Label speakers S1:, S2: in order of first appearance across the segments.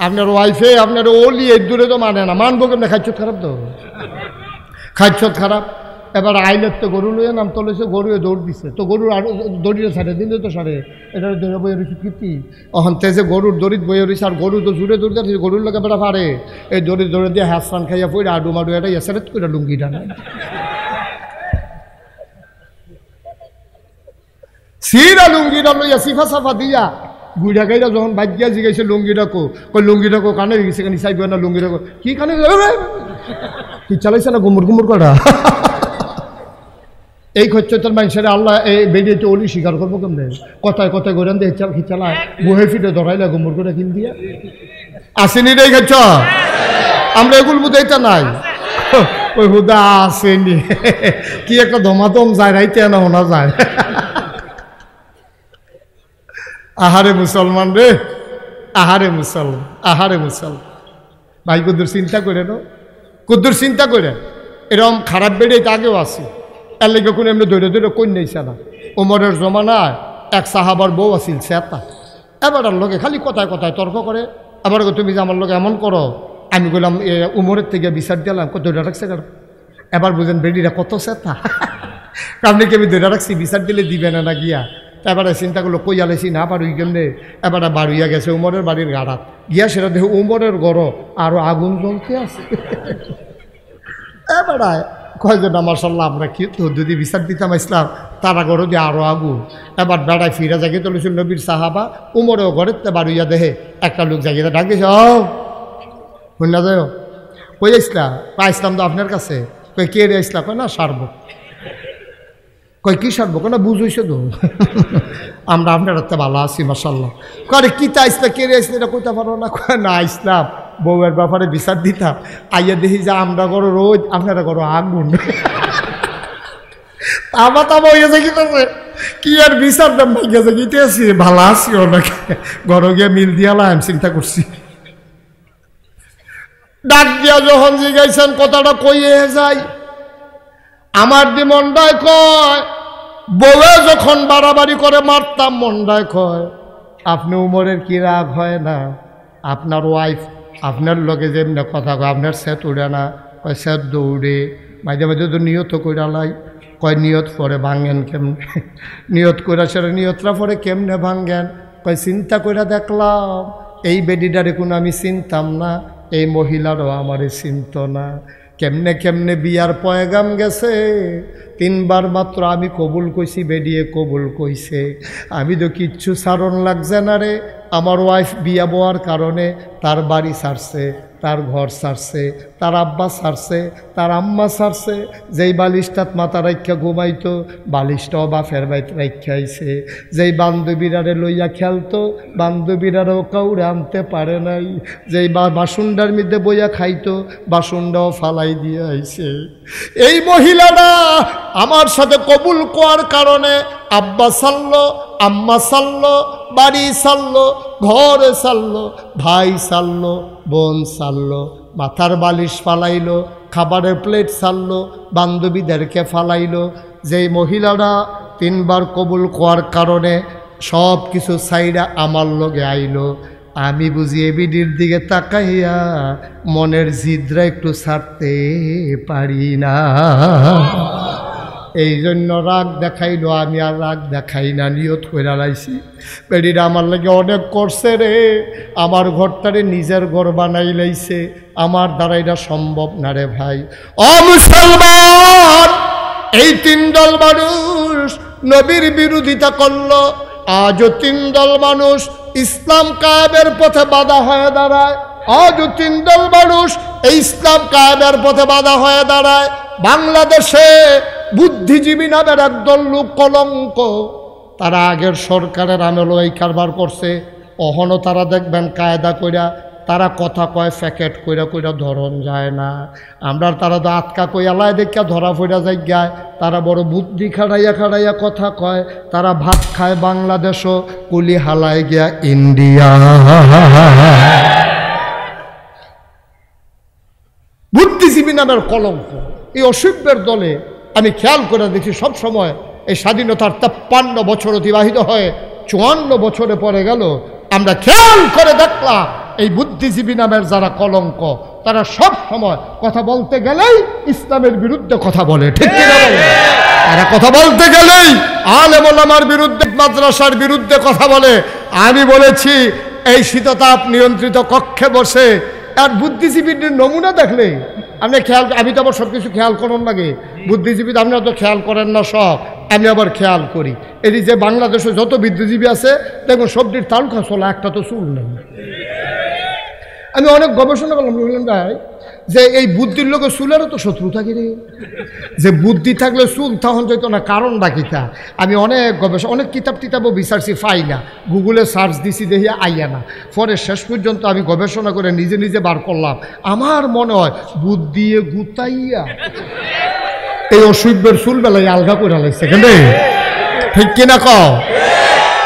S1: আপনার ওয়াইফে আপনার ওলি এই দূরে তো মানে না, মানবো কেমন? খাইছত খারাপ তো, খাইছত খারাপ। এবার আইলের তো গরু লইয়ে নাম তলেছে, গরুয়ে দৌড় দিছে, তো গরুর আর দড়িয়ে ছাড়ে দিলে তো সারে এটা দৌড়ে বইয়ে রয়েছে কীর্তি অহন তেজে গরুর দড়িত বইয়ে রয়েছে, আর গরু তো জুড়ে দৌড় যাচ্ছে, গরুর লোকে বেড়া পারে এই দড়ি দৌড়ে দিয়ে হাসপান খাইয়া পড়ে আডু মাডু এটা এসারেত করে লুঙ্গিটা না সিরা লুঙ্গিটা লইয়া সিফা সাফা দিয়া গুড়া গাইরা যখন বাজ্যা জিগাইছে লুঙ্গিটা কো কানে গেছে কানি চাইবে না লুঙ্গিটা কি কানে কি চালাইছে না গুমুর গুমুর করা এই খচ্চতার মানুষের আল্লাহ এই বেরিয়েতে অলি স্বীকার করবো কেমনে? কথায় কথায় গোরান দিয়ে খিচালায় বহে ফিটে ধরাইলা গুমুর করে কিন দিয়া আসেনি রে খেচ্ছ, আমরা এগুলো বুঝাইতে নাই ওই হুদা আসেনি কি একটা ধমাধম যায় রাইতে না শোনা যায়। আহারে মুসলমান রে, আহারে মুসলমান, আহারে মুসলমান। ভাই কুদ্দুর চিন্তা করে নো, কুদ্দুর চিন্তা করে এরকম খারাপ বেড়ে আগেও আছে, এর লেগে কোনো এমনি ধরে ধরে কই নিয়েছে না। ওমরের জমানায় এক সাহাবার বউ আছিল সেতা, এবার লোকে খালি কথায় কথায় তর্ক করে, আবার তুমি যে আমার লোক এমন করো, আমি বললাম উমরের থেকে বিচার দিলাম কত ধরে রাখছে কেন? এবার বুঝেন বেডিরা কত সেতা, আপনি কি আমি ধরে রাখছি বিচার দিলে দিবে না না গিয়া। এবারে চিন্তা করলো কই আলাইছি না পারুই কেমনে, এবারে বাড়িয়া গেছে উমরের বাড়ির গাড়াত গিয়া, সেটা দেখে উমরের গড় আরো আগুন জ্বলতে আছে। এবারে কয়জন মাশাআল্লাহ আমরা কি তো যদি বিচার দিতাম ইসলাম, তারা গড় দিয়ে আরো আগুন। এবার বেড়ায় ফিরা জাগিয়ে তুলেছিল নবীর সাহাবা, উমরেও ঘরের বাড়িয়া দেখে একটা লোক জাগিয়ে ডাক দিয়েছে, ও শুননা যায় কই আসলাম? পাইছিলাম তো আপনার কাছে। কই কে রে আসলাম? কয় না সারবো। কয় কি সারবো? কেন বুঝইছো তো আমরা আপনার হাতে ভালো আছি মাশাআল্লাহ। করে কি তা আসলে কে রে আসলে এটা কইতে পারো না? কয় না আসলাম বউয়ের ব্যাপারে বিচার দিতাম, আইয়া দেখি যে আমরা করো রোজ আপনারা করো আগুন। তামা তামা হয়ে যায় কি আর বিচার দাম ভাইয়া যে গিতে আছি ভালো আছি ওনাকে ঘর গিয়ে মিল দিয়ালাম চিন্তা করছি। ডাক দিয়া যখন জিগাইছেন কথাটা কইয়ে যায়, আমার দি মন্ডায় কয় বউয়ে যখন বাড়াবাড়ি করে মারতাম মন্ডায় কয় আপনি উমরের কি রাগ হয় না? আপনার ওয়াইফ আপনার লগে যেমনি কথা কয় আপনার সেট উড়ে না? কয় সেট দৌড়ে মাঝে মাঝে তো নিয়ত কইরালাই। কয় নিয়ত পরে ভাঙেন কেমনে? নিয়ত কইরা সেটা নিয়তটা পরে কেমনে ভাঙেন? কয় চিন্তা কইরা দেখলাম এই বেডিটারে কোনো আমি চিনতাম না, এই মহিলারও আমারে চিনত না। কেমনে কেমনে বিয়ার পয়গাম গেছে, 3 বার মাত্র আমি কবুল কইছি, বেডিয়ে কবুল কইছে। আমি তো কিচ্ছু সারণ লাগছে না রে। আমার ওয়াইফ বিয়া বওয়ার কারণে তার বাড়ি ছাড়ছে, তার ঘর ছাড়ছে, তার আব্বা ছাড়ছে, তার আম্মা ছাড়ছে। যেই বালিশটাত মাথা রাখা ঘুমাইতো বালিশটাও বাপের বাড়িতে রাখা আইছে। যেই বান্ধবীরারে লইয়া খেলতো বান্ধবীরারও কাউরে আনতে পারে নাই। যেই বাসুন্ডার মধ্যে বইয়া খাইতো বাসুন্ডাও ফালাই দিয়ে আইছে। এই মহিলাটা আমার সাথে কবুল করার কারণে আব্বা ছাড়লো, আম্মা ছাড়লো, বাড়ি ছাড়লো, ঘরে ছাড়লো, ভাই ছাড়লো, বোন ছাড়লো, মাথার বালিশ ফালাইলো, খাবারের প্লেট ছাড়লো, বান্ধবীদেরকে ফালাইলো। যেই মহিলারা 3 বার কবুল করার কারণে সব কিছু ছাইরা আমার লগে আইলো, আমি বুঝি এবিডির দিকে তাকাইয়া মনের জিদরা একটু ছাড়তে পারি না। এই জন্য রাগ দেখাইলো, আমি আর রাগ দেখাই না, নিয়ত কইরা লাইছি বেডিরা আমার লাগে অনেক করছে রে, আমার ঘরটারে নিজের ঘর বানাই লাইছে, আমার দ্বারা এটা সম্ভব না রে ভাই। ও মুসলমান, এই 3 দল মানুষ নবীর বিরোধিতা করলো, আজও 3 দল মানুষ ইসলাম কায়েমের পথে বাধা হয়ে দাঁড়ায়। আজও 3 দল মানুষ এই ইসলাম কায়েমের পথে বাধা হয়ে দাঁড়ায়। বাংলাদেশে বুদ্ধিজীবী নামের একদল লোক কলঙ্ক, তারা আগের সরকারের আমলে এই কারবার করছে। অহনো তারা দেখবেন কায়দা কইরা তারা কথা কয়, প্যাকেট কইরা কইরা ধরন যায় না। আমরা তারা তো আটকা কই আলায় দেখা ধরা ফইরা যায় গায়। তারা বড় বুদ্ধি খাড়াইয়া খাড়াইয়া কথা কয়। তারা ভাত খায় বাংলাদেশও, কুলি হালায় গিয়া ইন্ডিয়া। বুদ্ধিজীবী নামের কলঙ্ক এই অসভ্যের দলে আমি খেয়াল করে দেখি সব সময়। এই স্বাধীনতার 53 বছর অতিবাহিত হয়ে 54 বছরে পরে গেল, আমরা খেয়াল করে দেখলাম এই বুদ্ধিজীবী নামের যারা কলঙ্ক, তারা সব সময় কথা বলতে গেলেই ইসলামের বিরুদ্ধে কথা বলে, ঠিক কিনা বলে? তারা কথা বলতে গেলেই আলেম ওলামার বিরুদ্ধে, মাদ্রাসার বিরুদ্ধে কথা বলে। আমি বলেছি এই শীততাপ নিয়ন্ত্রিত কক্ষে বসে আর বুদ্ধিজীবীর নমুনা দেখলে আপনি খেয়াল, আমি তো আবার সব কিছু খেয়াল করার লাগে, বুদ্ধিজীবী আপনারা তো খেয়াল করেন না সব, আমি আবার খেয়াল করি। এই যে বাংলাদেশে যত বুদ্ধিজীবী আছে দেখুন সবটির তালুকা চলা, একটা তো চুল নেই। আমি অনেক গবেষণা করলাম, বুঝলেন ভাই, যে এই বুদ্ধির লোকে চুলেরও তো শত্রু থাকে রে, যে বুদ্ধি থাকলে চুল তখন যেত না, কারণ বাকিটা আমি অনেক গবেষণা, অনেক কিতাব টিতাবও বিচারছি, পাই না, গুগলে সার্চ দিছি, দেখি আইয়া না। পরে শেষ পর্যন্ত আমি গবেষণা করে নিজে নিজে বার করলাম, আমার মনে হয় বুদ্ধি গুতাইয়া এই অসুখের চুল বেলায় আলগা করে লাগছে, কেন ঠিক কিনা কও?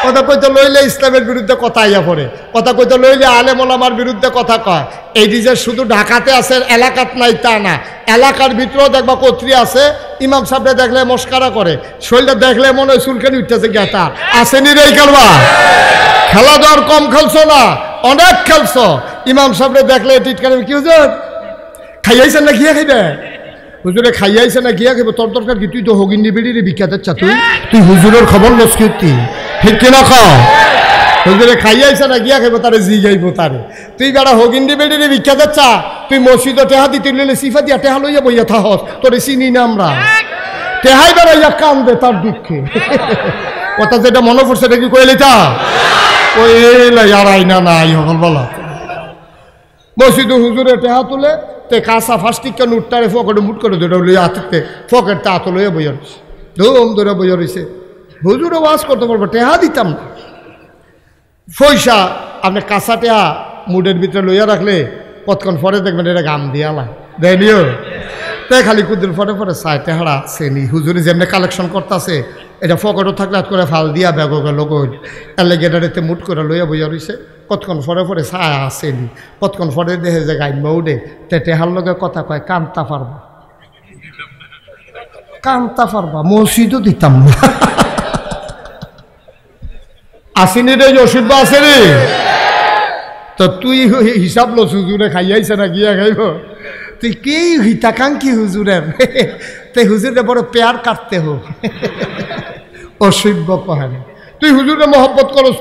S1: কথা কইতে লইলে ইসলামের বিরুদ্ধে কথা আইয়া পড়ে, কথা কইতে লইলে আলেম ওলামার বিরুদ্ধে কথা কয়। এই যে শুধু ঢাকাতে আছে, এলাকাত নাই তা না, এলাকার ভিতরেও দেখবা কর্তৃ আছে, ইমাম সাহেবরা দেখলে মস্কারা করে, শরীরটা দেখলে মনে হয় চুলখানি উঠতেছে গেতা, আসেনি রে খেলবা? খেলাধুলার কম খেলছো না, অনেক খেলছো। ইমাম সাহেবরা দেখলে টিটকারি, কি হুজুর খাইয়াইছেন না গিয়া খাইবে? হুজুরে খাইয়াইছে না গিয়া খাইবে? তোর দরকার কি? তুই তো হগিন্নি বিড়ির বিখ্যাতের চা, তুই হুজুরের খবর লস কি, ঠিক কিনা খাও? হুজুরে খাইয়াইছে না গিয়া খাইব, তারে জি গাইব তারে। তুই বেড়া হগিন্দি বেড়ে বিখ্যাতের চা, তুই মসজিদে টেহা দিতে লইলে সিফা দিয়া টেহা লইয়া বইয়া থাহস, তোরে চিনি না আমরা। টেহাই বেড়াইয়া কান্দে তার দুঃখে। কথা যেটা মনে পড়ছে এটা কি কইলি তা ওই আর আইনা নাই হল বলা। মসজিদে হুজুরে টেহা তুলে তে কাঁচা ফাস্টিকা নুটটারে ফকেটে মুট করে ধরে লইয়া হাতে ফকেট তা তো লইয়া বইয়া রয়েছে, ধুম ধরে বইয়া রয়েছে। হুজুরে ওয়াজ করতে পারবো, টেহা দিতাম না। পয়সা আপনি কাঁচা টেহা মুডের ভিতরে লইয়া রাখলে কতক্ষণ পরে দেখবেন এটা গাম দিয়ে আলায় দেয়নিও। তাই খালি কুদিন পরে পরে চাই টেহারা আসেনি। হুজুরে যেমনি কালেকশন করতেছে, এটা ফকেটও থাকলে হাত করে ফাল দিয়া ব্যাগো গেল গই, এলে গেটারেতে মুট করে লইয়া বইয়া রয়েছে। কতক্ষণ পরে পরে চায় আসেনি, কতক্ষণ পরে দেখে যে গাইমা উঠে, তে টেহার লগে কথা কয়, কান্তা পারবা, কান্তা পারবা, মসজিদও দিতাম না। আসেনি রে অসুখ আছে রে, তো তুই হিসাব লো হুজুরে খাইয়াইছে না গিয়া খাইব? তুই কি হিতাকাঙ্ক্ষী হুজুরের, তে হুজুরে বড় পেয়ার কাটতে হোক অসভ্য কহানি। তুই হুজুরে মহব্বত করস,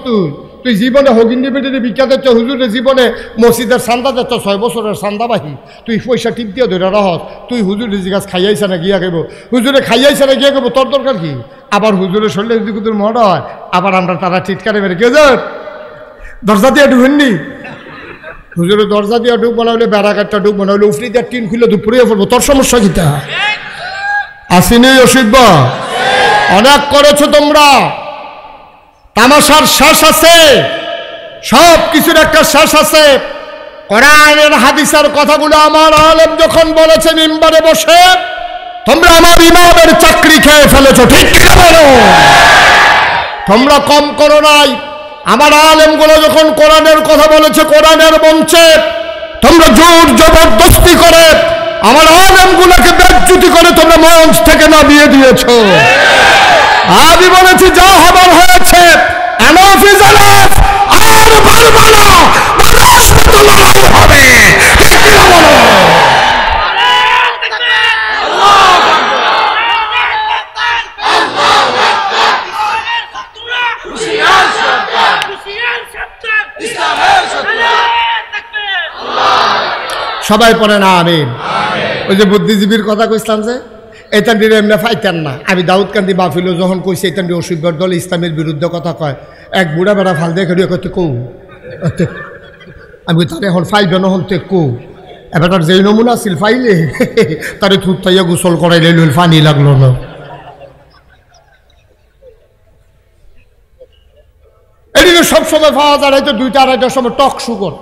S1: তুই জীবনে হগিন্দি বেটির বিখ্যাত হচ্ছে, হুজুরের জীবনে মসজিদের চান্দা যাচ্ছ 6 বছরের চান্দাবাহী, তুই পয়সা টিপ দিয়ে ধরে রহস। তুই হুজুরের জিজ্ঞাসা খাইয়াইছে না গিয়া খাইব? হুজুরে খাইয়াইছে না গিয়া খাইব, তোর দরকার কি? আবার হুজুরের শরীরে যদি কুতুর মহড়া হয়, আবার আমরা তারা টিটকারে মেরে কে যার দরজা দিয়ে ঢুকেননি। হুজুরের দরজা দিয়ে ঢুক বানাইলে, বেড়াঘাটটা ঢুক বানাইলে, উফরি দিয়ে টিন খুলে দুপুরে পড়বো, তোর সমস্যা কিতা? আসিনি অসিদ্ধ? অনেক করেছো তোমরা, তামাশার শেষ আছে, সব কিছুর একটা শেষ আছে। কোরআনের হাদিসের কথাগুলো আমার আলেম যখন বলেছে মিম্বারে বসে, তোমরা আমার ইমামের চাকরি খেয়ে ফেলেছো, ঠিক বলো? তোমরা কম করো নাই। আমার আলেমগুলো যখন কোরআনের কথা বলেছে কোরআনের মঞ্চে, তোমরা জোর জবরদস্তি করে আমার আলেমগুলোকে বেজ্জতি করে তোমরা মঞ্চ থেকে নামিয়ে দিয়েছো। আমি বলেছি যা হবার হয়েছে, এনাফ ইজ এনাফ, আর পারবো না, মানুষ মতো লড়াই হবে, ঠিক কি বলো? সবাই পড়ে না আমিন। ওই যে বুদ্ধিজীবীর কথা কইছিলাম যে এটান দিয়ে এমনি ফাইতেন না। আমি দাউদকান্দি বাফিলো যখন কইছি এটান দিয়ে অসুবিধার দল ইসলামের বিরুদ্ধে কথা কয়, এক বুড়া বেড়া ফাল দিয়ে খেয়ে করতে কৌ, আমি তার এখন ফাইবে নহন তে কৌ, এবার তার যেই নমুনা ছিল ফাইলে তারে থুতাইয়া গোসল করাইলে লইল, পানি লাগলো না। এদিকে সবসময় পাওয়া যায়, হয়তো 2টা 2:30টার সময় টক শুকর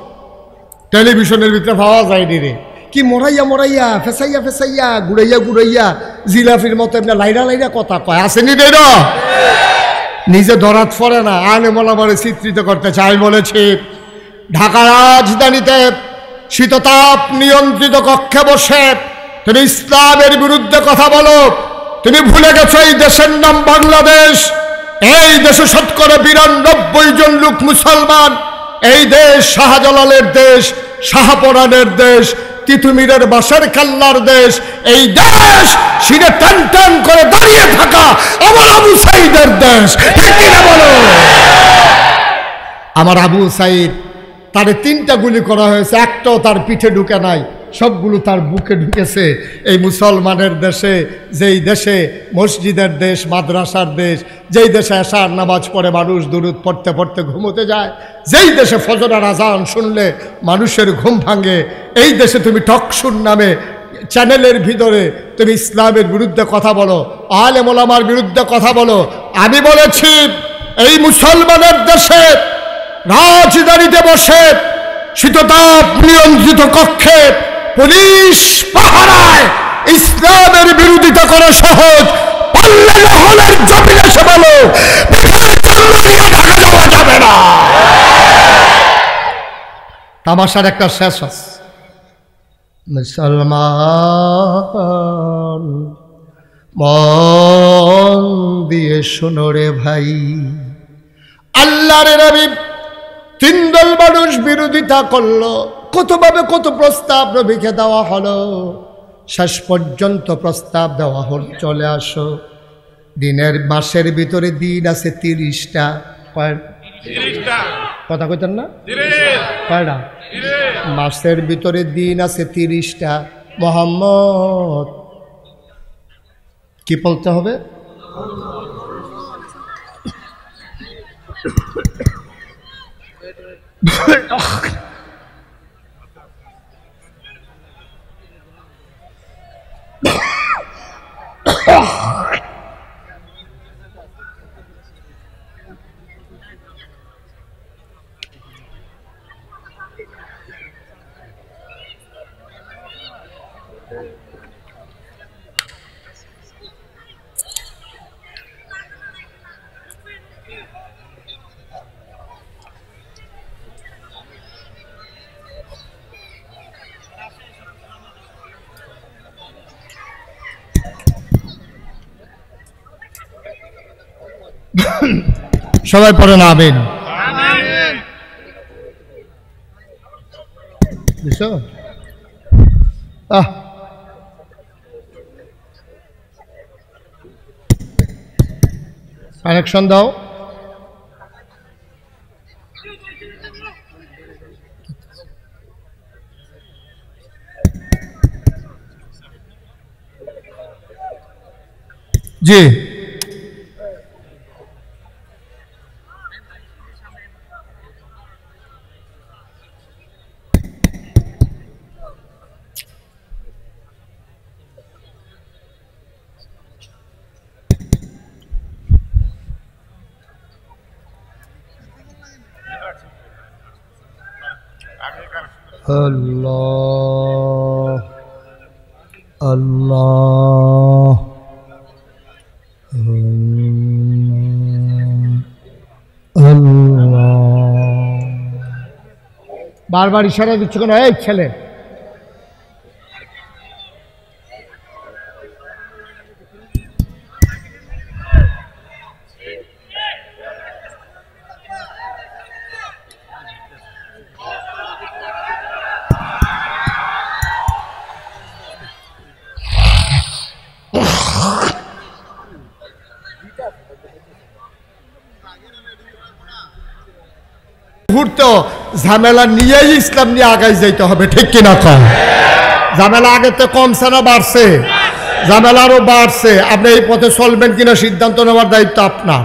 S1: টেলিভিশনের ভিতরে পাওয়া যায় রে, কি মরাইয়া মরাইয়া ফেসাইয়া ফেসাইয়া গুড়াইয়া গুড়াইয়া জিলাফির মতো এমনি লাইরা লাইরা কথা কয়, আসেনি রে না? নিজে ধরাত পড়ে না, আনে মলামারে চিত্রিত করতে চাই। বলেছি ঢাকা রাজধানীতে শীততাপ নিয়ন্ত্রিত কক্ষে বসে তুমি ইসলামের বিরুদ্ধে কথা বলো। তুমি ভুলে গেছো এই দেশের নাম বাংলাদেশ, এই দেশে 92% জন লোক মুসলমান, এই দেশ শাহজালালের দেশ, শাহপরানের দেশ, তিতুমিরের বাসার কাল্লার দেশ। এই দেশ সিনে টান টান করে দাঁড়িয়ে থাকা আমার আবু সাইদের দেশ। ঠিক কিনা বলো? আমার আবু সাইদ, তারে 3টা গুলি করা হয়েছে, একটাও তার পিঠে ঢুকে নাই, সবগুলো তার বুকে ঢুকেছে। এই মুসলমানের দেশে, যেই দেশে মসজিদের দেশ, মাদ্রাসার দেশ, যেই দেশে এশার নামাজ পড়ে মানুষ দুরূদ পড়তে পড়তে ঘুমোতে যায়, যেই দেশে ফজরের আজান শুনলে মানুষের ঘুম ভাঙে, এই দেশে তুমি টকশুন নামে চ্যানেলের ভিতরে তুমি ইসলামের বিরুদ্ধে কথা বলো, আলেম ওলামার বিরুদ্ধে কথা বলো। আমি বলেছি এই মুসলমানের দেশে রাজধানীতে বসে শীততাপ নিয়ন্ত্রিত কক্ষে পুলিশ পাহারায় ইসলামের বিরোধিতা করা সহজ, পারলে লাহোরের জমিনে এসে বলো ঢাকা যাওয়া যাবে না। তামাশার একটা শেষ আছে। মুসলমান মন দিয়ে শোনো রে ভাই, আল্লাহর নবী 3 দল মানুষ বিরোধিতা করলো, কতভাবে কত প্রস্তাব নবীকে দেওয়া হলো, শেষ পর্যন্ত প্রস্তাব দেওয়া হল চলে আসো, দিনের মাসের ভিতরে দিন আছে 30টা। কথা কইতেন না? কয়টা? মাসের ভিতরে দিন আছে 30টা। মোহাম্মদ কি বলতে হবে? সবাই পড়েন আমিন। কানেকশন দাও। জি আল্লাহ আল্লাহ আল্লাহ। বারবার ইশারা দিচ্ছ কেন? এই ছেলে, ঝামেলা নিয়েই ইসলাম নিয়ে আগাই যাইতে হবে। ঠিক কিনা কম? ঝামেলা আগে তো কমছে না বাড়ছে? ঝামেলা আরো বাড়ছে। আপনি এই পথে চলবেন কিনা সিদ্ধান্ত নেওয়ার দায়িত্ব আপনার।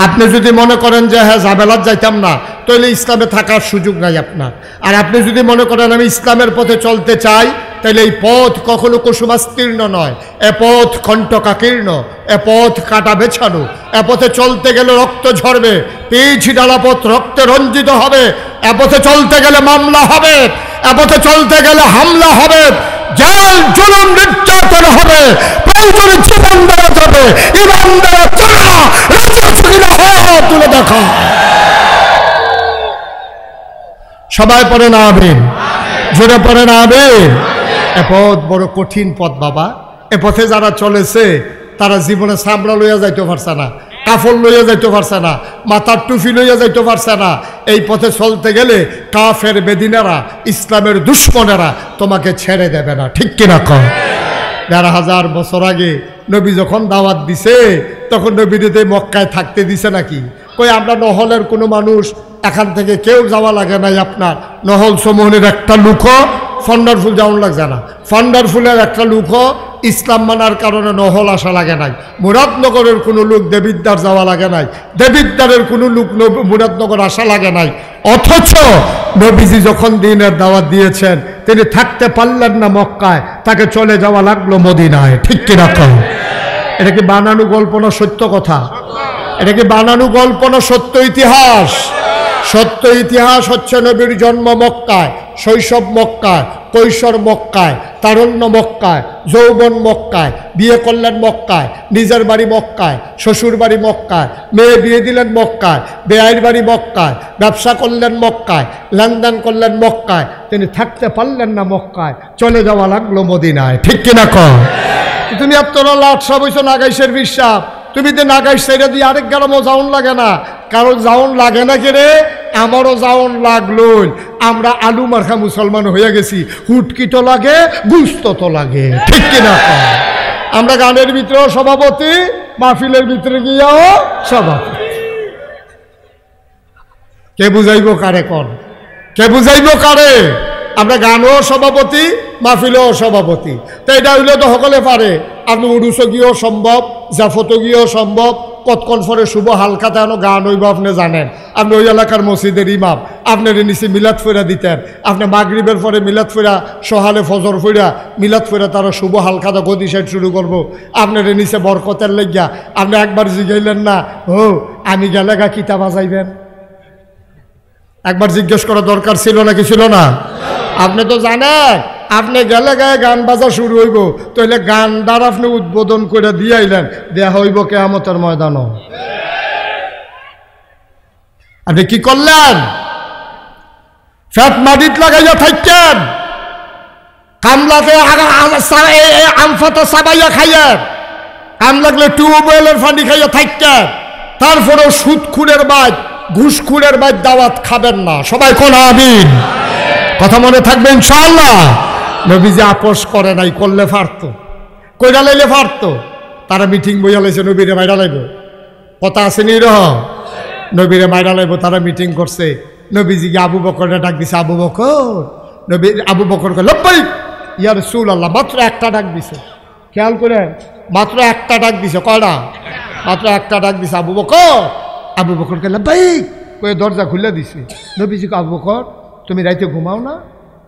S1: আপনি যদি মনে করেন যে হ্যাঁ ঝামেলার যাইতাম না, তাহলে ইসলামে থাকার সুযোগ নাই আপনার। আর আপনি যদি মনে করেন আমি ইসলামের পথে চলতে চাই, তাহলে এই পথ কখনো কুসুমাস্তীর্ণ নয়, এ পথ কণ্টকাকীর্ণ, এ পথ কাটা বেছানো। এ পথে চলতে গেলে রক্ত ঝরবে, পিচ ডালা পথ রক্তে রঞ্জিত হবে। এ পথে চলতে গেলে মামলা হবে, এ পথে চলতে গেলে হামলা হবে, জেল জুলুম নির্যাতন হবে, প্রয়োজনে জীবন দেওয়া যাবে। ইমান দেওয়া চলে না, তুলে দেখা। সবাই পড়ে না আমিন, জোরে পড়ে না আমিন। এ পথ বড় কঠিন পথ বাবা। এ পথে যারা চলেছে তারা জীবনে সামলা লইয়া যাইতে পারছে না। কাফন লইয়া যাইতে পারছে না, মাথার টুপি লইয়া যাইতে পারছে না। এই পথে চলতে গেলে কাফের বেদিনেরা, ইসলামের দুশ্মনেরা তোমাকে ছেড়ে দেবে না, ঠিক কিনা কম? ১,৫০০ বছর আগে নবী যখন দাওয়াত দিছে তখন নবীতে মক্কায় থাকতে দিছে নাকি? কই আমরা নহলের কোনো মানুষ এখান থেকে কেউ যাওয়া লাগে নাই। আপনার নহল সমূহের একটা লুকও ফন্ডারফুল যাওয়ান লাগছে না, ফন্ডারফুলের একটা লুকও ইসলাম মানার কারণে নহল আসা লাগে নাই। মুরাদনগরের কোনো লোক দেবিদ্বার যাওয়া লাগে নাই, দেবিদ্বারের কোনো লোক মুরাদনগর আসা লাগে নাই। অথচ নবীজি যখন দিনের দাওয়াত দিয়েছেন তিনি থাকতে পারলেন না মক্কায়, তাকে চলে যাওয়া লাগলো মদিনায়, ঠিক কিনা কম? এটা কি বানানো গল্প না সত্য কথা? এটা কি বানানো গল্প না সত্য ইতিহাস? সত্য ইতিহাস হচ্ছে নবীর জন্ম মক্কায়, শৈশব মক্কায়, কৈশোর মক্কায়, তারুণ্য মক্কায়, যৌবন মক্কায়, বিয়ে করলেন মক্কায়, নিজের বাড়ি মক্কায়, শ্বশুর বাড়ি মক্কায়, মেয়ে বিয়ে দিলেন মক্কায়, বেআইর বাড়ি মক্কায়, ব্যবসা করলেন মক্কায়, লেনদেন করলেন মক্কায়। তিনি থাকতে পারলেন না মক্কায়, চলে যাওয়া লাগলো মদিনায়, ঠিক কিনা কম? তুমি আপনারা লাটসা বইছো নাগাইশের বিশ্বাস, তুমি তো নাগাইশ সেটা দিয়ে আরেক গ্রামও যাওন লাগে না, কারণ যাওন লাগে না কেরে? আমারও যাওন লাগলো। আমরা আলু মার্খা মুসলমান হয়ে গেছি, হুটকি তো লাগে, গুস্ত তো লাগে, ঠিক কিনা? আমরা গানের ভিতরেও সভাপতি, মাহফিলের ভিতরে গিয়েও সভাপতি। কে বুঝাইব কারে? কোন কে বুঝাইব কারে? আমরা গানও সভাপতি, মাহফিলেও সভাপতি। তো এটা হইলে তো সকলে পারে। আপনি উড়ুসো গিয়েও সম্ভব, জাফতো গিয়েও সম্ভব, কতক্ষণ পরে শুভ হালকাতে আনো গান হইব আপনি জানেন। আপনি ওই এলাকার মসজিদের ইমাম, আপনার নিচে মিলাদ ফেরা দিতেন। আপনি মাগরিবের পরে মিলাদ ফেরা, সহালে ফজর ফেরা, মিলাদ ফেরা তারা শুভ হালকাতে গদি সাইড শুরু করবো। আপনার নিচে বরকতের লেগিয়া আপনি একবার জিগাইলেন না, ও আমি গেলে গা কিতা বাজাইবেন? একবার জিজ্ঞেস করা দরকার ছিল নাকি ছিল না? আপনি তো জানেন আপনি গেলে গায়ে গান বাজা শুরু হইব, তাহলে গান দ্বারা আপনি উদ্বোধন করে দিয়ে আইলেন, দেয়া হইব কিয়ামতের ময়দানও। আপনি কি করলেন? ফ্যাট মাটিত লাগাইয়া থাকেন, কামলাতে আমফাতা সাবাইয়া খাইয়েন, কাম লাগলে টিউবওয়েলের পানি খাইয়া থাকেন, তারপরেও সুদখুরের বাইর, ঘুষখুরের বাইর দাওয়াত খাবেন না। সবাই কোন আমিন? কথা মনে থাকবে ইনশাআল্লাহ। নবীজি আপোষ করে নাই, করলে পারতো, কইরা লাইলে পারতো। তারা মিটিং বইয়া লাইছে, নবীরে মাইরা লাইব, কথা আছে নি রহ, নবীরে মাইরা লাইব। তারা মিটিং করছে, নবীজিকে আবু বকরে ডাক দিছে, আবু বকর। নবী আবু বকর কয় লব্বাইক ইয়া রাসূলুল্লাহ। মাত্র একটা ডাক দিছে, খেয়াল করে, মাত্র একটা ডাক দিছে। কয়টা? মাত্র একটা ডাক দিছে আবু বকর। আবু বকর কয় লব্বাইক, কয়ে দরজা খুলে দিছে। নবীজিকে আবু বকর তুমি রাইতে ঘুমাও না?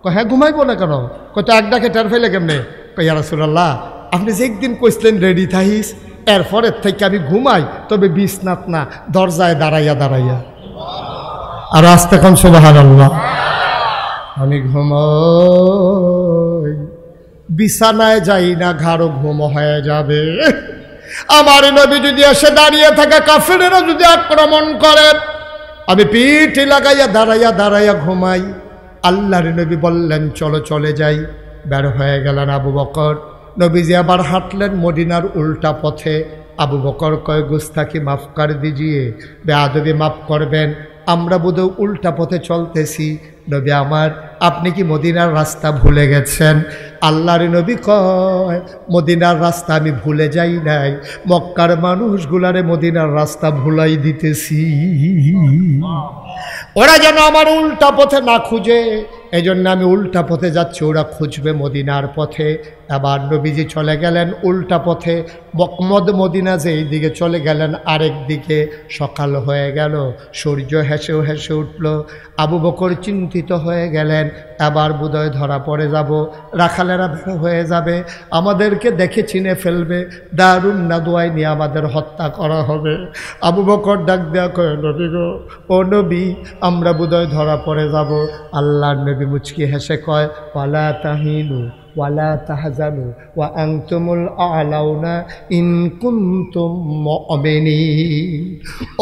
S1: কয় হ্যাঁ ঘুমাইবো না কেন? কয় তো এক ডাকে টের ফেলে কেমনে? কয় ইয়া রাসূলুল্লাহ আপনি যে একদিন কইছিলেন রেডি থাইস, এরপরের থেকে আমি ঘুমাই, তবে বিছনাত না, দরজায় দাঁড়াইয়া দাঁড়াইয়া। আর আস্তে এখন সুবহানাল্লাহ। আমি ঘুমাই, বিছানায় যাই না, ঘাড়ো ঘুম হয়ে যাবে। আমার নবী যদি এসে দাঁড়িয়ে থাকে, কাফেরেরা যদি আক্রমণ করে, আমি পিঠ লাগাইয়া দাঁড়াইয়া দাঁড়াইয়া ঘুমাই। আল্লাহর নবী বললেন চলো চলে যাই। বের হয়ে গেলেন আবু বকর। নবীজি আবার হাঁটলেন মদিনার উল্টা পথে। আবু বকর কয় গুস্তাকি মাফ কর দিজিয়ে, বেয়াদবি মাফ করবেন, আমরা বোধহয় উল্টা পথে চলতেছি। নবী আমার, আপনি কি মদিনার রাস্তা ভুলে গেছেন? আল্লাহর নবী কয় মদিনার রাস্তা আমি ভুলে যাই নাই, মক্কার মানুষগুলারে মদিনার রাস্তা ভুলাই দিতেছি, ওরা যেন আমার উল্টা পথে না খুঁজে, এই জন্য আমি উল্টা পথে যাচ্ছি, ওরা খুঁজবে মদিনার পথে। আবার নবীজি চলে গেলেন উল্টা পথে, মদিনা যে এই দিকে চলে গেলেন আরেক দিকে। সকাল হয়ে গেল, সূর্য হেসে হেসে উঠল। আবু বকর চিন্তিত হয়ে গেলেন, আবার বোধহয় ধরা পড়ে যাব, রাখালেরা বের হয়ে যাবে, আমাদেরকে দেখে চিনে ফেলবে, দারুন নাদুয়ায় নিয়ে আমাদের হত্যা করা হবে। আবু বকর ডাক দেয়া কয় নবী গো, ও নবী আমরা বোধহয় ধরা পড়ে যাব। আল্লাহর নবী মুচকি হেসে কয় ওয়ালা তাহিনু ওয়ালা তাহজানু ওয়া আনতুমুল আ'লাউনা ইন কুনতুম মুমিনিন।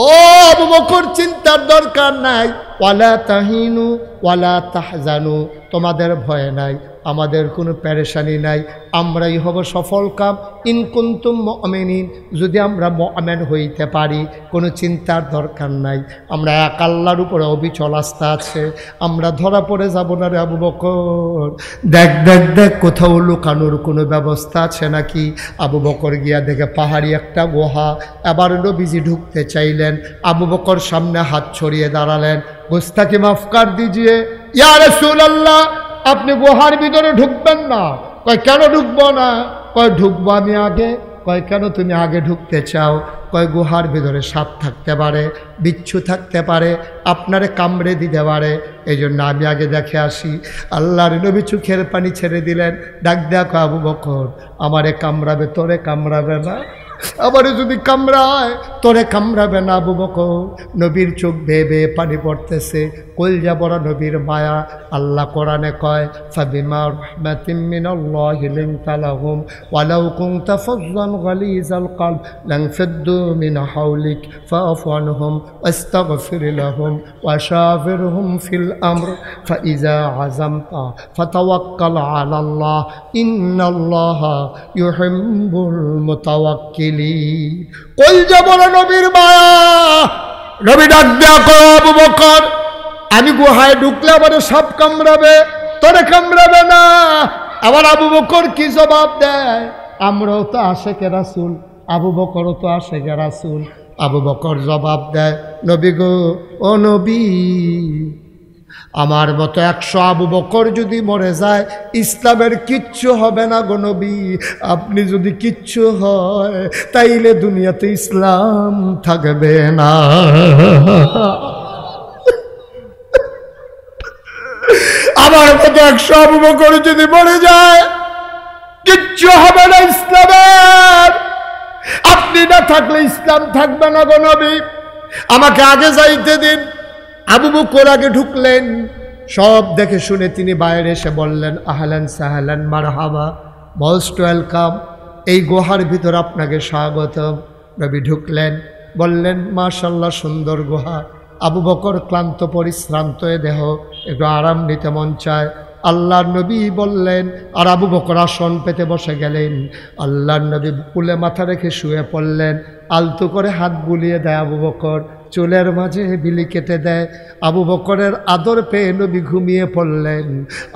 S1: ও আবু বকর চিন্তার দরকার নাই, ওয়ালা তাহিনু ওয়ালা তাহজানু, তোমাদের ভয় নাই, আমাদের কোনো পেরেশানি নাই, আমরাই হব সফল কাম। ইন কুনতুম মুমিনিন, যদি আমরা মুমিন হইতে পারি কোনো চিন্তার দরকার নাই, আমরা এক আল্লাহর উপরে অবিচল আস্থা আছে, আমরা ধরা পড়ে যাব না রে আবু বকর। দেখ দেখ দেখ কোথাও লুকানোর কোনো ব্যবস্থা আছে নাকি। আবু বকর গিয়া দেখে পাহাড়ি একটা গুহা। এবার নবীজি ঢুকতে চাইলেন, আবু বকর সামনে হাত ছড়িয়ে দাঁড়ালেন, গুস্তাকি মাফ কর দিজিয়ে ইয়া রাসূলুল্লাহ, আপনি গুহার ভিতরে ঢুকবেন না। কয় কেন ঢুকবো না? কয় ঢুকবো আমি আগে। কয় কেন তুমি আগে ঢুকতে চাও? কয় গুহার ভিতরে সাপ থাকতে পারে, বিচ্ছু থাকতে পারে, আপনারে কামড়ে দিতে পারে, এই জন্য আমি আগে দেখে আসি। আল্লাহর নবী চোখের পানি ছেড়ে দিলেন, ডাক দেখো আবু বকর, আমারে কামড়াবে, তোরে কামড়াবে না। আমারে যদি কামড়ায় তোরে কামড়াবে না আবু বকর। নবীর চোখ বেয়ে বেয়ে পানি পড়তেছে, কলজা বড় নবীর মায়া। আল্লাহ কোরআনে কয়, ফাবিমা রাহমাতিম মিনাল্লাহি লিনতা লাহুম ওয়ালাউ কুনতা ফাজ্জান গালিজাল কলব লানফাদ্দু মিন হাওলিক ফাআফু আনহুম ওয়াস্তাগফির লাহুম ওয়াশাবিরহুম ফিল আমর ফাইজা আযামতা ফাতাওয়াক্কাল আলাল্লাহ ইন্নাল্লাহা ইউহিব্বুল মুতাওয়াক্কিল। কলজা বড় নবীর মায়া। নবী ডাক দেখো আবু বকর, আমি গুহায় ঢুকলে আমার সাপ কামড়াবে, তোরে কামড়াবে না। আবার আবু বকর কি জবাব দেয়? আমরাও তো আশেকে রাসূল, আবু বকরও তো আশেকে রাসূল। আবু বকর জবাব দেয়, নবী গো, ও নবী, আমার মতো 100 আবু বকর যদি মরে যায় ইসলামের কিচ্ছু হবে না গো নবী। আপনি যদি কিচ্ছু হয় তাইলে দুনিয়াতে ইসলাম থাকবে না। আমার মতো 100 আবু বকর যদি মরে যায় কিচ্ছু হবে না ইসলামের। আপনি না থাকলে ইসলাম থাকবে না গো নবী, আমাকে আগে যাইতে দিন। আবু বকর আগে ঢুকলেন, সব দেখে শুনে তিনি বাইরে এসে বললেন, আহলান সাহলান মারহাবা, মোস্ট ওয়েলকাম, এই গুহার ভিতর আপনাকে স্বাগতম। নবী ঢুকলেন, বললেন মাশাআল্লাহ সুন্দর গুহা। আবু বকর ক্লান্ত পরিশ্রান্ত দেহ, একটু আরাম নিতে মন চায়। আল্লাহর নবী বললেন, আর আবু বকর আসন পেতে বসে গেলেন। আল্লাহর নবী কুলে মাথা রেখে শুয়ে পড়লেন, আলতো করে হাত বুলিয়ে দেয় আবু বকর, চুলের মাঝে বিলি কেটে দেয়। আবু বকরের আদর পেয়ে নবী ঘুমিয়ে পড়লেন।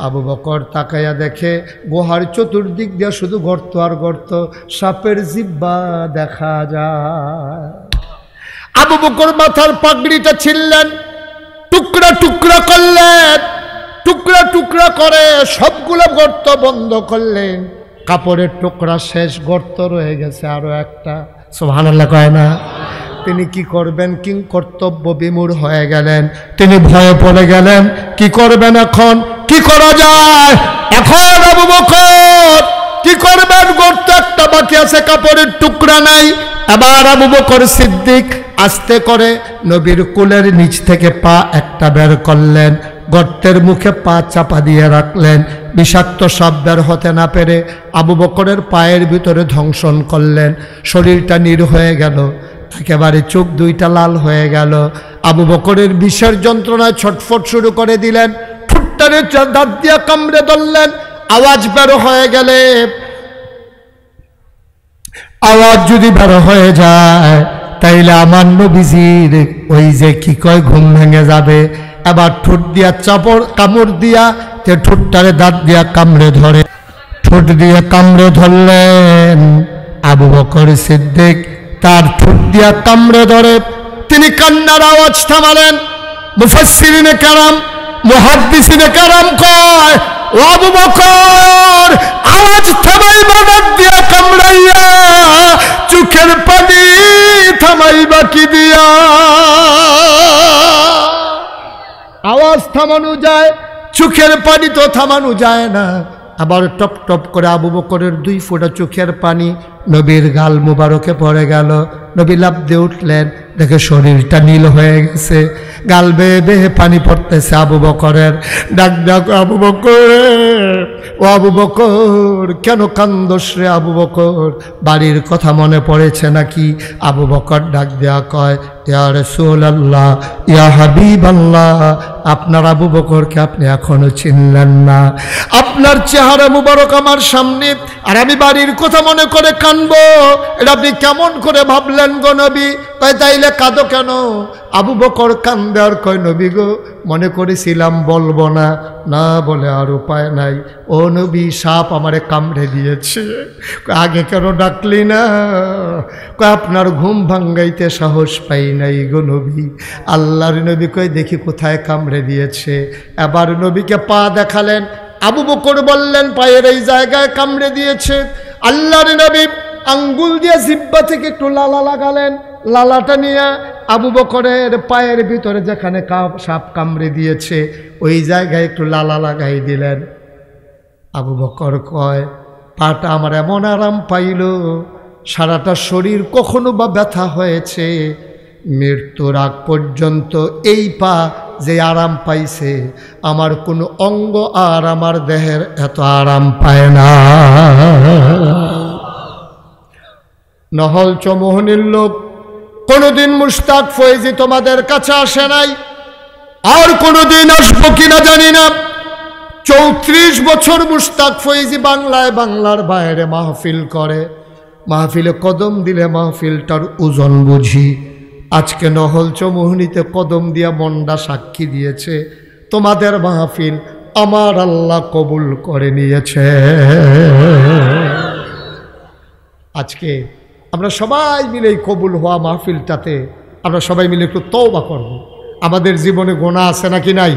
S1: আবু বকর তাকাইয়া দেখে গুহার চতুর্দিক দিয়ে শুধু গর্ত আর গর্ত, সাপের জিহ্বা দেখা যায়। আবু বকর মাথার পাগড়িটা ছিললেন, টুকরা টুকরা করলেন, টুকরা টুকরা করে সবগুলো গর্ত বন্ধ করলেন। কাপড়ের টুকরা শেষ, গর্ত রয়ে গেছে আরো একটা। সুবহানাল্লাহ কয় না? তিনি কি করবেন? কিং কর্তব্য বিমূঢ় হয়ে গেলেন, তিনি ভয়ে পড়ে গেলেন। কি করবেন এখন? কি করা যায় এখন? আবু বকর কি করবেন? গর্ত একটা বাকি আছে, কাপড়ের টুকরা নাই। এবার আবু বকর সিদ্দিক আস্তে করে নবীর কুলের নিচ থেকে পা একটা বের করলেন, গর্তের মুখে পা চাপা দিয়ে রাখলেন। বিষাক্ত সাপ বের হতে না পেরে আবু বকরের পায়ের ভিতরে ধ্বংসন করলেন। শরীরটা নীর হয়ে গেল, একেবারে চোখ দুইটা লাল হয়ে গেল। আবু বকরের বিষের যন্ত্রণায় ছটফট শুরু করে দিলেন, ঠুট্টারে দাঁত দিয়া কামড়ে ধরলেন। আওয়াজ বের হয়ে গেলে, আওয়াজ যদি বের হয়ে যায় তাইলে আমার নবীজির ওই যে কি কয় ঘুম ভেঙে যাবে। এবার ঠোঁট দিয়া চাপড় কামড় দিয়া তে ঠোঁটটারে দাঁত দিয়া কামড়ে ধরে, ঠোঁট দিয়ে কামড়ে ধরলেন। আবু বকর সিদ্দিক তার ঠোঁট দিয়া কামড়ে ধরে তিনি কান্নার আওয়াজ থামালেন। মুফাসসিরিনে কেরাম, মুহাদ্দিসিনে কেরাম কয়, ও আবু বকর, আওয়াজ থামাইবা দাঁত দিয়া কামড়াইয়া, চোখের পানি থামাইবা কি দিয়া? আওয়াজ থামানো যায়, চোখের পানি তো থামানো যায় না। আবার টপ টপ করে আবু বকরের 2 ফোঁটা চোখের পানি নবীর গাল মুবারকে পড়ে গেল। নবী লাফ দিয়ে উঠলেন, দেখে শরীরটা নীল হয়ে গেছে, গাল বেয়ে বেয়ে পানি পড়তেছে। আবু বকরের ডাক ডাক, আবু বকর, ও আবু বকর, কেন কান্দস রে আবু বকর? বাড়ির কথা মনে পড়েছে নাকি? আবু বকর ডাক দেয়া কয়, ইয়া রাসূলুল্লাহ, ইয়া হাবিবাল্লাহ, আপনার আবু বকরকে আপনি এখনো চিনলেন না? আপনার চেহারা মুবারক আমার সামনে, আর আমি বাড়ির কথা মনে করে কানবো, এটা আপনি কেমন করে ভাবলেন গো নবী? তাই তাইলে কাঁদো কেন? আবু বকর কান্দে আর কয়, নবী গো, মনে করেছিলাম বলবো না, না বলে আর উপায় নাই। ও নবী, সাপ আমারে কামড়ে দিয়েছে। আগে কেন ডাকলি না? কয়, আপনার ঘুম ভাঙ্গাইতে সাহস পাই নাই গো নবী। আল্লাহর নবী কয়, দেখি কোথায় কামড়ে দিয়েছে। এবার নবীকে পা দেখালেন। আবু বকর বললেন, পায়ের এই জায়গায় কামড়ে দিয়েছে। আল্লাহর নবী আঙ্গুল দিয়ে জিহ্বা থেকে একটু লালা লাগালেন। লালাটা নিয়ে আবু বকরের পায়ের ভিতরে যেখানে সাপ কামড়ে দিয়েছে ওই জায়গায় একটু লালা লাগাই দিলেন। আবু বকর কয়, পাটা আমার এমন আরাম পাইল, সারাটা শরীর কখনো বা ব্যথা হয়েছে, মৃত্যুর আগ পর্যন্ত এই পা যে আরাম পাইছে, আমার কোনো অঙ্গ আর আমার দেহের এত আরাম পায় না। নহল চৌমোহনীর লোক কোনোদিন মুশতাক ফয়েজি তোমাদের কাছে আসে নাই, আর কোনোদিন আসবো কিনা জানি না। 34 বছর মুশতাক ফয়েজি বাংলায় বাংলার বাইরে মাহফিল করে। মাহফিলে কদম দিলে মাহফিলটার ওজন বুঝি। আজকে নহল চৌমোহনীতে কদম দিয়া মনটা সাক্ষী দিয়েছে, তোমাদের মাহফিল আমার আল্লাহ কবুল করে নিয়েছে। আজকে আমরা সবাই মিলে এই কবুল হওয়া মাহফিলটাতে আমরা সবাই মিলে একটু তওবা করব। আমাদের জীবনে গুনাহ আছে নাকি নাই?